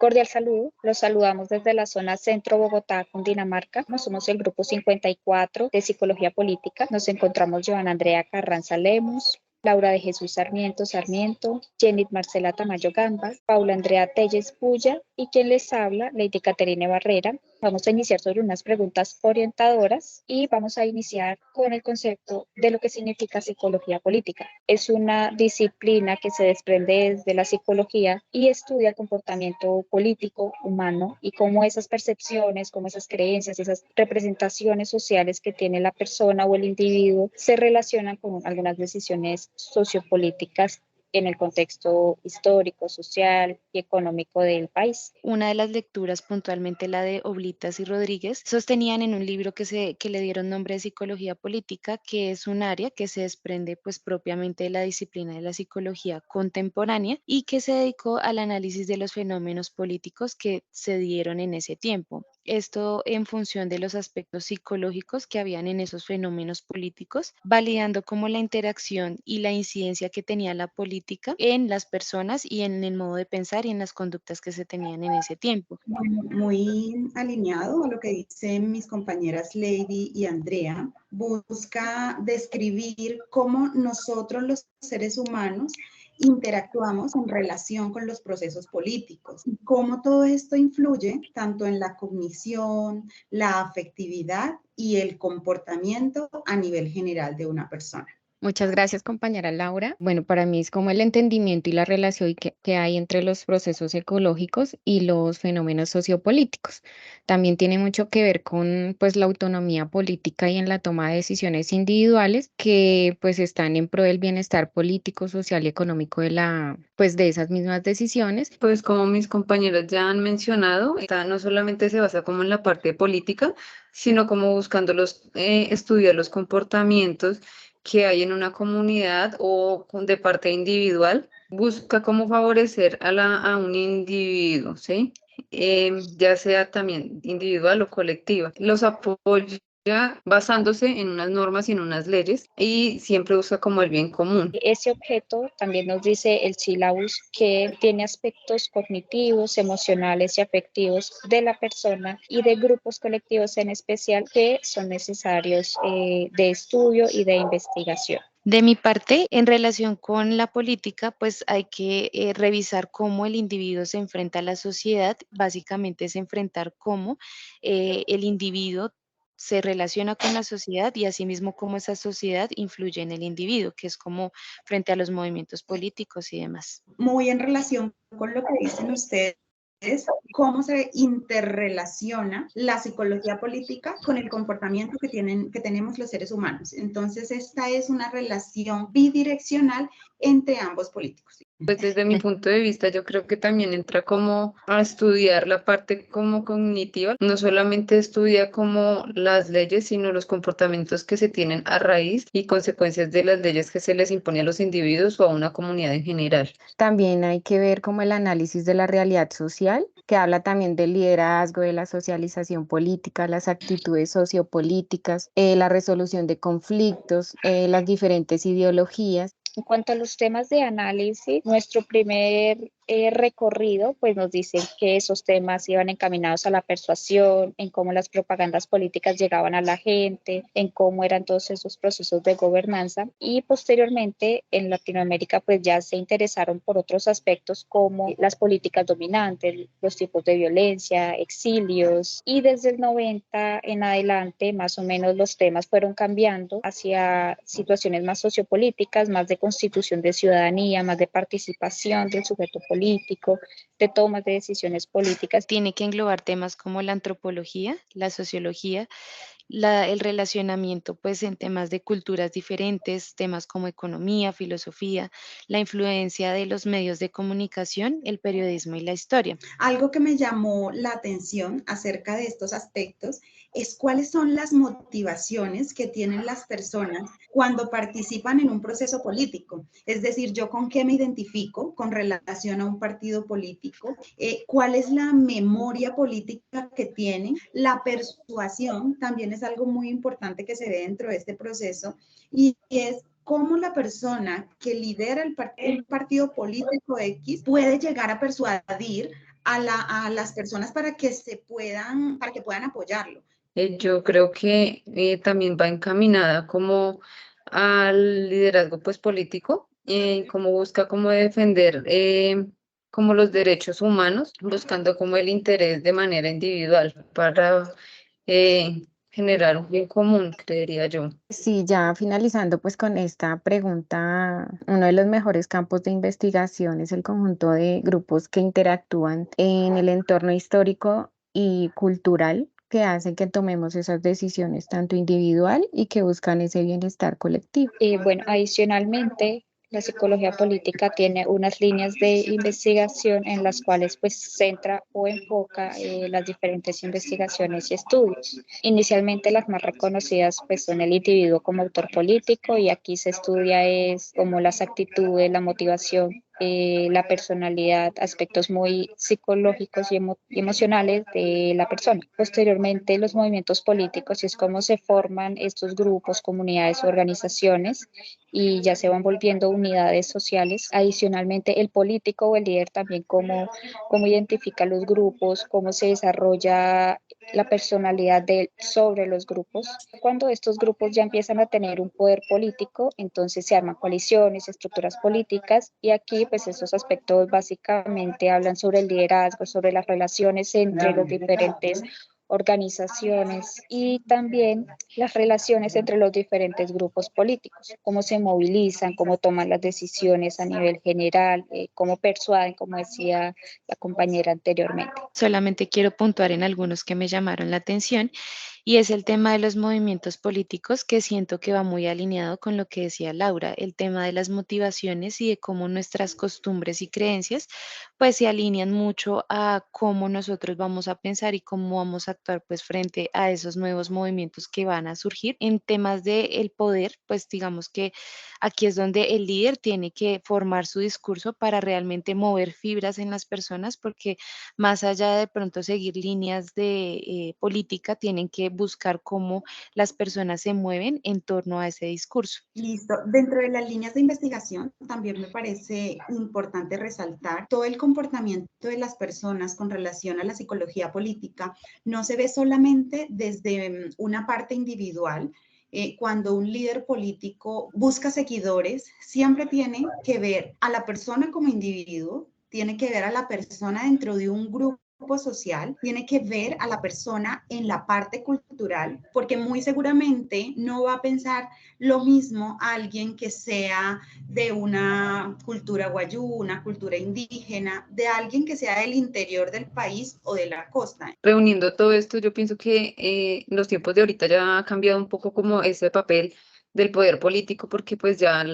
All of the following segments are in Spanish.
Cordial saludo, los saludamos desde la zona Centro Bogotá, Cundinamarca. Somos el grupo 54 de Psicología Política. Nos encontramos Joana Andrea Carranza Lemus, Laura de Jesús Sarmiento, Jenny Marcela Tamayo Gamba, Paula Andrea Telles Puya y quien les habla, Lady Caterine Barrera. Vamos a iniciar sobre unas preguntas orientadoras y vamos a iniciar con el concepto de lo que significa psicología política. Es una disciplina que se desprende de la psicología y estudia el comportamiento político humano y cómo esas percepciones, cómo esas creencias, esas representaciones sociales que tiene la persona o el individuo se relacionan con algunas decisiones sociopolíticas en el contexto histórico, social y económico del país. Una de las lecturas, puntualmente la de Oblitas y Rodríguez, sostenían en un libro que le dieron nombre de Psicología Política, que es un área que se desprende pues propiamente de la disciplina de la psicología contemporánea y que se dedicó al análisis de los fenómenos políticos que se dieron en ese tiempo. Esto en función de los aspectos psicológicos que habían en esos fenómenos políticos, validando como la interacción y la incidencia que tenía la política en las personas y en el modo de pensar y en las conductas que se tenían en ese tiempo. Bueno, muy alineado a lo que dicen mis compañeras Lady y Andrea, busca describir cómo nosotros los seres humanos interactuamos en relación con los procesos políticos y cómo todo esto influye tanto en la cognición, la afectividad y el comportamiento a nivel general de una persona. Muchas gracias, compañera Laura. Bueno, para mí es como el entendimiento y la relación que hay entre los procesos ecológicos y los fenómenos sociopolíticos. También tiene mucho que ver con pues la autonomía política y en la toma de decisiones individuales que pues están en pro del bienestar político, social y económico de esas mismas decisiones. Pues como mis compañeras ya han mencionado, esta no solamente se basa como en la parte política, sino como buscando estudiar los comportamientos que hay en una comunidad o de parte individual, busca cómo favorecer a un individuo, ¿sí? Ya sea también individual o colectiva. Los apoya basándose en unas normas y en unas leyes y siempre busca como el bien común. Ese objeto también nos dice el sílabus que tiene aspectos cognitivos, emocionales y afectivos de la persona y de grupos colectivos en especial que son necesarios de estudio y de investigación. De mi parte, en relación con la política, pues hay que revisar cómo el individuo se enfrenta a la sociedad. Básicamente es enfrentar cómo el individuo se relaciona con la sociedad y asimismo cómo esa sociedad influye en el individuo, que es como frente a los movimientos políticos y demás. Muy en relación con lo que dicen ustedes, cómo se interrelaciona la psicología política con el comportamiento que tenemos los seres humanos. Entonces, esta es una relación bidireccional entre ambos políticos. Pues desde mi punto de vista, yo creo que también entra como a estudiar la parte como cognitiva. No solamente estudia como las leyes, sino los comportamientos que se tienen a raíz y consecuencias de las leyes que se les impone a los individuos o a una comunidad en general. También hay que ver como el análisis de la realidad social, que habla también del liderazgo, de la socialización política, las actitudes sociopolíticas, la resolución de conflictos, las diferentes ideologías. En cuanto a los temas de análisis, nuestro primer recorrido pues nos dicen que esos temas iban encaminados a la persuasión, en cómo las propagandas políticas llegaban a la gente, en cómo eran todos esos procesos de gobernanza y posteriormente en Latinoamérica pues ya se interesaron por otros aspectos como las políticas dominantes, los tipos de violencia, exilios y desde el 90 en adelante más o menos los temas fueron cambiando hacia situaciones más sociopolíticas, más de constitución de ciudadanía, más de participación del sujeto político, de tomas de decisiones políticas. Tiene que englobar temas como la antropología, la sociología, el relacionamiento pues en temas de culturas diferentes, temas como economía, filosofía, la influencia de los medios de comunicación, el periodismo y la historia. Algo que me llamó la atención acerca de estos aspectos es cuáles son las motivaciones que tienen las personas cuando participan en un proceso político. Es decir, yo con qué me identifico con relación a un partido político, cuál es la memoria política que tienen, la persuasión también es algo muy importante que se ve dentro de este proceso y es cómo la persona que lidera el partido político X puede llegar a persuadir a las personas para que para que puedan apoyarlo? Yo creo que también va encaminada como al liderazgo pues político, como busca como defender como los derechos humanos, buscando como el interés de manera individual para generar un bien común, creería yo. Sí, ya finalizando pues con esta pregunta, uno de los mejores campos de investigación es el conjunto de grupos que interactúan en el entorno histórico y cultural que hacen que tomemos esas decisiones tanto individual y que buscan ese bienestar colectivo. Bueno, adicionalmente, la psicología política tiene unas líneas de investigación en las cuales pues centra o enfoca las diferentes investigaciones y estudios. Inicialmente las más reconocidas pues son el individuo como autor político y aquí se estudia es como las actitudes, la motivación, la personalidad, aspectos muy psicológicos y emocionales de la persona. Posteriormente, los movimientos políticos y es cómo se forman estos grupos, comunidades, organizaciones y ya se van volviendo unidades sociales. Adicionalmente, el político o el líder también cómo identifica los grupos, cómo se desarrolla la personalidad de él sobre los grupos. Cuando estos grupos ya empiezan a tener un poder político, entonces se arman coaliciones, estructuras políticas y aquí pues esos aspectos básicamente hablan sobre el liderazgo, sobre las relaciones entre los diferentes organizaciones y también las relaciones entre los diferentes grupos políticos, cómo se movilizan, cómo toman las decisiones a nivel general, cómo persuaden, como decía la compañera anteriormente. Solamente quiero puntuar en algunos que me llamaron la atención y es el tema de los movimientos políticos que siento que va muy alineado con lo que decía Laura, el tema de las motivaciones y de cómo nuestras costumbres y creencias pues se alinean mucho a cómo nosotros vamos a pensar y cómo vamos a actuar pues frente a esos nuevos movimientos que van a surgir en temas de el poder, pues digamos que aquí es donde el líder tiene que formar su discurso para realmente mover fibras en las personas porque más allá de pronto seguir líneas de política, tienen que buscar cómo las personas se mueven en torno a ese discurso. Listo. Dentro de las líneas de investigación, también me parece importante resaltar todo el comportamiento de las personas con relación a la psicología política. No se ve solamente desde una parte individual. Cuando un líder político busca seguidores, siempre tiene que ver a la persona como individuo, tiene que ver a la persona dentro de un grupo social, tiene que ver a la persona en la parte cultural, porque muy seguramente no va a pensar lo mismo alguien que sea de una cultura guayú, una cultura indígena, de alguien que sea del interior del país o de la costa. Reuniendo todo esto, yo pienso que en los tiempos de ahorita ya ha cambiado un poco como ese papel del poder político, porque pues ya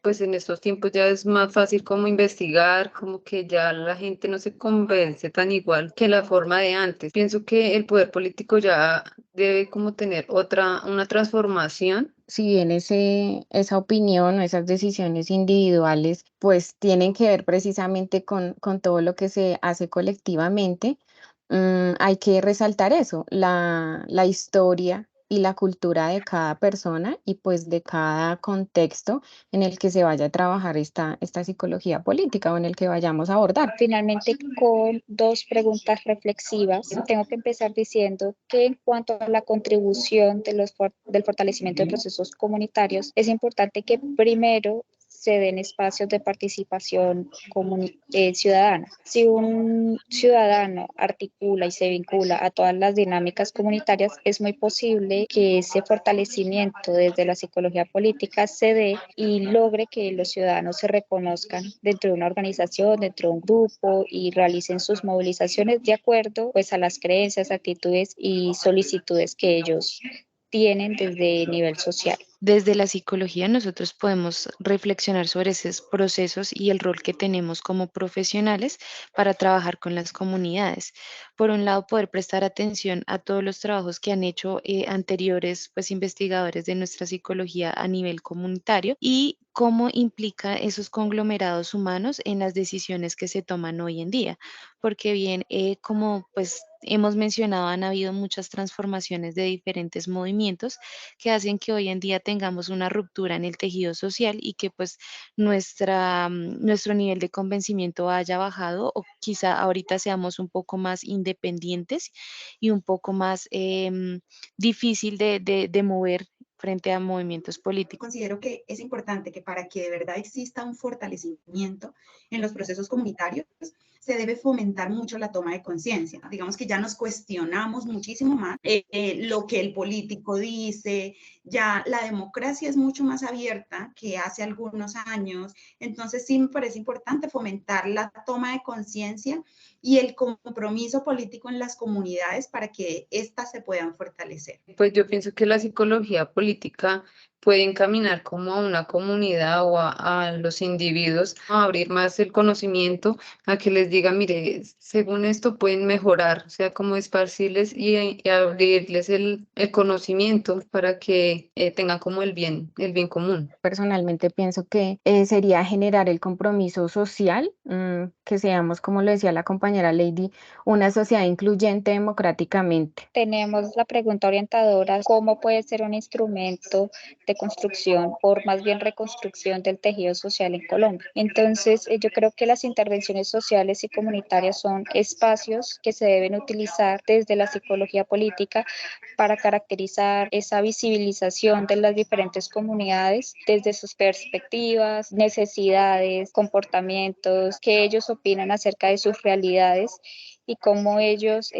pues en estos tiempos ya es más fácil como investigar, como que ya la gente no se convence tan igual que la forma de antes. Pienso que el poder político ya debe como tener una transformación. Si bien esa opinión o esas decisiones individuales pues tienen que ver precisamente con todo lo que se hace colectivamente, hay que resaltar eso, la historia y la cultura de cada persona y pues de cada contexto en el que se vaya a trabajar esta psicología política o en el que vayamos a abordar. Finalmente, con dos preguntas reflexivas, tengo que empezar diciendo que en cuanto a la contribución del fortalecimiento de procesos comunitarios, es importante que primero se den espacios de participación ciudadana. Si un ciudadano articula y se vincula a todas las dinámicas comunitarias, es muy posible que ese fortalecimiento desde la psicología política se dé y logre que los ciudadanos se reconozcan dentro de una organización, dentro de un grupo y realicen sus movilizaciones de acuerdo pues a las creencias, actitudes y solicitudes que ellos tienen desde nivel social. Desde la psicología nosotros podemos reflexionar sobre esos procesos y el rol que tenemos como profesionales para trabajar con las comunidades. Por un lado, poder prestar atención a todos los trabajos que han hecho anteriores pues, investigadores de nuestra psicología a nivel comunitario y cómo implica esos conglomerados humanos en las decisiones que se toman hoy en día. Porque bien, como pues hemos mencionado, han habido muchas transformaciones de diferentes movimientos que hacen que hoy en día tengamos una ruptura en el tejido social y que pues nuestro nivel de convencimiento haya bajado o quizá ahorita seamos un poco más independientes y un poco más difícil de mover frente a movimientos políticos. Considero que es importante que para que de verdad exista un fortalecimiento en los procesos comunitarios, se debe fomentar mucho la toma de conciencia. Digamos que ya nos cuestionamos muchísimo más lo que el político dice, ya la democracia es mucho más abierta que hace algunos años, entonces sí me parece importante fomentar la toma de conciencia y el compromiso político en las comunidades para que éstas se puedan fortalecer. Pues yo pienso que la psicología política puede encaminar como a una comunidad o a los individuos a abrir más el conocimiento, a que les diga, mire, según esto pueden mejorar, o sea, como esparcirles y abrirles el conocimiento para que tengan como el bien común. Personalmente pienso que sería generar el compromiso social, que seamos, como lo decía la compañera Lady, una sociedad incluyente democráticamente. Tenemos la pregunta orientadora, ¿cómo puede ser un instrumento de construcción o más bien reconstrucción del tejido social en Colombia? Entonces, yo creo que las intervenciones sociales y comunitarias son espacios que se deben utilizar desde la psicología política para caracterizar esa visibilización de las diferentes comunidades desde sus perspectivas, necesidades, comportamientos, que ellos opinan acerca de sus realidades y cómo ellos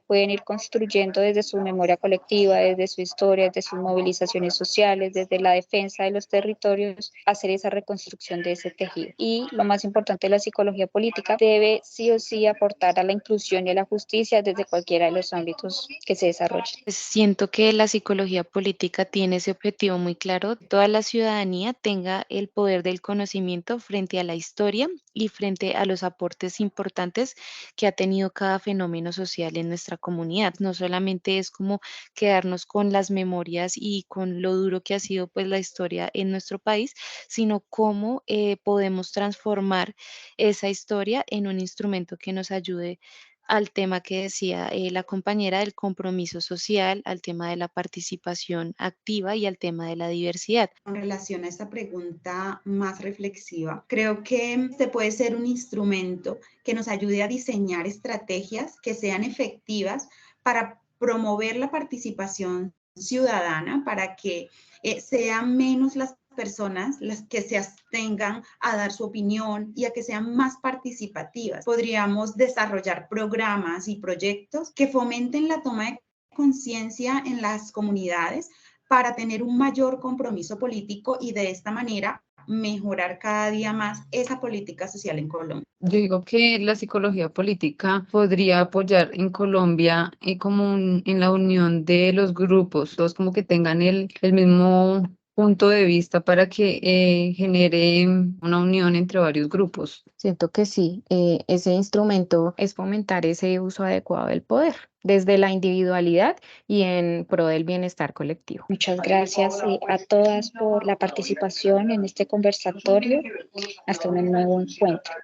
pueden ir construyendo desde su memoria colectiva, desde su historia, desde sus movilizaciones sociales, desde la defensa de los territorios, hacer esa reconstrucción de ese tejido. Y lo más importante, la psicología política debe sí o sí aportar a la inclusión y a la justicia desde cualquiera de los ámbitos que se desarrollen. Pues siento que la psicología política tiene ese objetivo muy claro, toda la ciudadanía tenga el poder del conocimiento frente a la historia y frente a los aportes importantes que ha tenido cada fenómeno social en nuestra comunidad. No solamente es como quedarnos con las memorias y con lo duro que ha sido pues la historia en nuestro país, sino cómo podemos transformar esa historia en un instrumento que nos ayude al tema que decía la compañera del compromiso social, al tema de la participación activa y al tema de la diversidad. En relación a esta pregunta más reflexiva, creo que este puede ser un instrumento que nos ayude a diseñar estrategias que sean efectivas para promover la participación ciudadana, para que sean menos las personas las que se abstengan a dar su opinión y a que sean más participativas. Podríamos desarrollar programas y proyectos que fomenten la toma de conciencia en las comunidades para tener un mayor compromiso político y de esta manera mejorar cada día más esa política social en Colombia. Yo digo que la psicología política podría apoyar en Colombia en la unión de los grupos, todos como que tengan el mismo punto de vista para que genere una unión entre varios grupos. Siento que sí, ese instrumento es fomentar ese uso adecuado del poder desde la individualidad y en pro del bienestar colectivo. Muchas gracias a todas por la participación en este conversatorio. Hasta un nuevo encuentro.